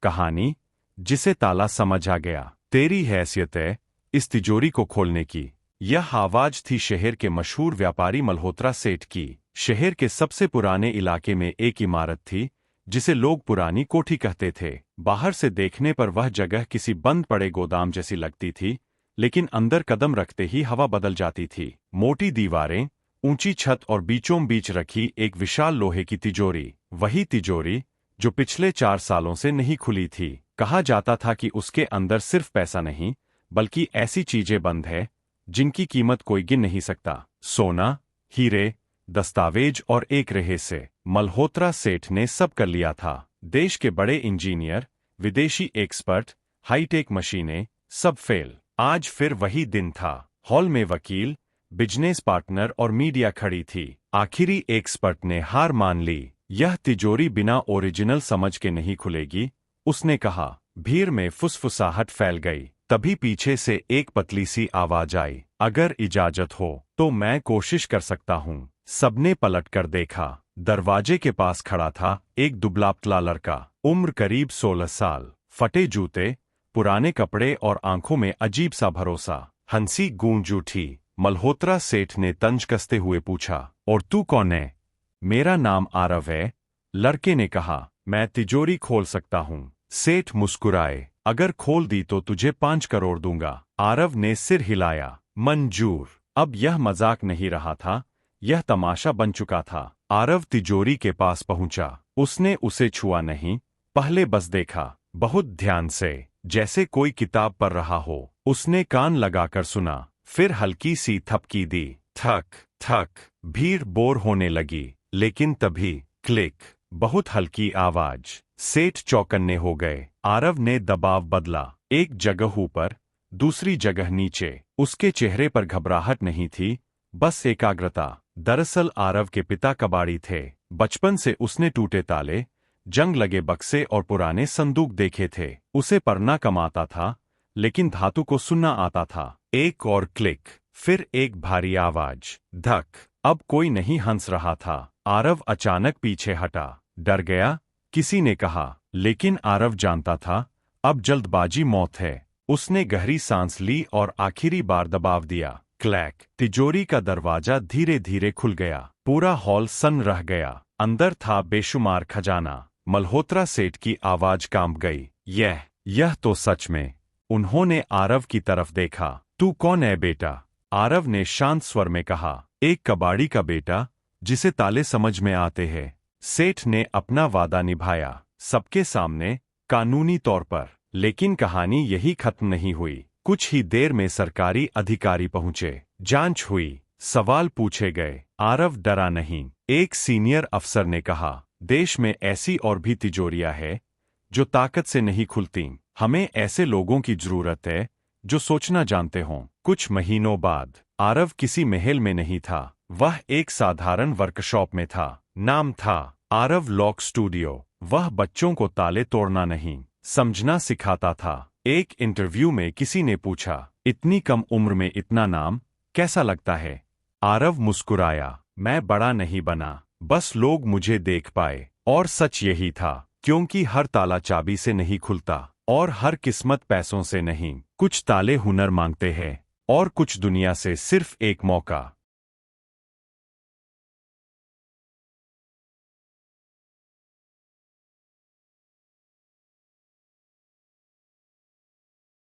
कहानी जिसे ताला समझ आ गया। तेरी हैसियत है इस तिजोरी को खोलने की। यह आवाज थी शहर के मशहूर व्यापारी मल्होत्रा सेठ की। शहर के सबसे पुराने इलाके में एक इमारत थी जिसे लोग पुरानी कोठी कहते थे। बाहर से देखने पर वह जगह किसी बंद पड़े गोदाम जैसी लगती थी, लेकिन अंदर कदम रखते ही हवा बदल जाती थी। मोटी दीवारें, ऊंची छत और बीचों बीच रखी एक विशाल लोहे की तिजोरी। वही तिजोरी जो पिछले 4 सालों से नहीं खुली थी। कहा जाता था कि उसके अंदर सिर्फ पैसा नहीं, बल्कि ऐसी चीजें बंद है जिनकी कीमत कोई गिन नहीं सकता। सोना, हीरे, दस्तावेज और एक रहस्य। मल्होत्रा सेठ ने सब कर लिया था। देश के बड़े इंजीनियर, विदेशी एक्सपर्ट, हाईटेक मशीनें, सब फेल। आज फिर वही दिन था। हॉल में वकील, बिजनेस पार्टनर और मीडिया खड़ी थी। आखिरी एक्सपर्ट ने हार मान ली। यह तिजोरी बिना ओरिजिनल समझ के नहीं खुलेगी, उसने कहा। भीड़ में फुसफुसाहट फैल गई। तभी पीछे से एक पतली सी आवाज आई, अगर इजाजत हो तो मैं कोशिश कर सकता हूँ। सबने पलट कर देखा। दरवाजे के पास खड़ा था एक दुबला-पतला लड़का, उम्र करीब 16 साल। फटे जूते, पुराने कपड़े और आंखों में अजीब सा भरोसा। हंसी गूंज उठी। मल्होत्रा सेठ ने तंज कसते हुए पूछा, और तू कौन है? मेरा नाम आरव है, लड़के ने कहा। मैं तिजोरी खोल सकता हूँ। सेठ मुस्कुराए। अगर खोल दी तो तुझे 5 करोड़ दूंगा। आरव ने सिर हिलाया। मंजूर। अब यह मजाक नहीं रहा था, यह तमाशा बन चुका था। आरव तिजोरी के पास पहुंचा। उसने उसे छुआ नहीं, पहले बस देखा, बहुत ध्यान से, जैसे कोई किताब पढ़ रहा हो। उसने कान लगाकर सुना, फिर हल्की सी थपकी दी। थक थक। भीड़ बोर होने लगी, लेकिन तभी क्लिक, बहुत हल्की आवाज। सेठ चौकन्ने हो गए। आरव ने दबाव बदला। एक जगह ऊपर, दूसरी जगह नीचे। उसके चेहरे पर घबराहट नहीं थी, बस एकाग्रता। दरअसल आरव के पिता कबाड़ी थे। बचपन से उसने टूटे ताले, जंग लगे बक्से और पुराने संदूक देखे थे। उसे पढ़ना कम आता था, लेकिन धातु को सुनना आता था। एक और क्लिक, फिर एक भारी आवाज, धक। अब कोई नहीं हंस रहा था। आरव अचानक पीछे हटा। डर गया, किसी ने कहा, लेकिन आरव जानता था, अब जल्दबाजी मौत है। उसने गहरी सांस ली और आखिरी बार दबाव दिया। क्लैक। तिजोरी का दरवाजा धीरे धीरे खुल गया। पूरा हॉल सन्न रह गया। अंदर था बेशुमार खजाना। मल्होत्रा सेठ की आवाज कांप गई। यह तो सच में। उन्होंने आरव की तरफ देखा। तू कौन है बेटा? आरव ने शांत स्वर में कहा, एक कबाड़ी का बेटा, जिसे ताले समझ में आते हैं। सेठ ने अपना वादा निभाया, सबके सामने, कानूनी तौर पर। लेकिन कहानी यही खत्म नहीं हुई। कुछ ही देर में सरकारी अधिकारी पहुंचे। जांच हुई, सवाल पूछे गए। आरव डरा नहीं। एक सीनियर अफसर ने कहा, देश में ऐसी और भी तिजोरियां हैं जो ताकत से नहीं खुलती। हमें ऐसे लोगों की जरूरत है जो सोचना जानते हों। कुछ महीनों बाद आरव किसी महल में नहीं था, वह एक साधारण वर्कशॉप में था। नाम था आरव लॉक स्टूडियो। वह बच्चों को ताले तोड़ना नहीं, समझना सिखाता था। एक इंटरव्यू में किसी ने पूछा, इतनी कम उम्र में इतना नाम कैसा लगता है? आरव मुस्कुराया, मैं बड़ा नहीं बना, बस लोग मुझे देख पाए। और सच यही था, क्योंकि हर ताला चाबी से नहीं खुलता, और हर किस्मत पैसों से नहीं। कुछ ताले हुनर मांगते हैं, और कुछ दुनिया से सिर्फ एक मौका।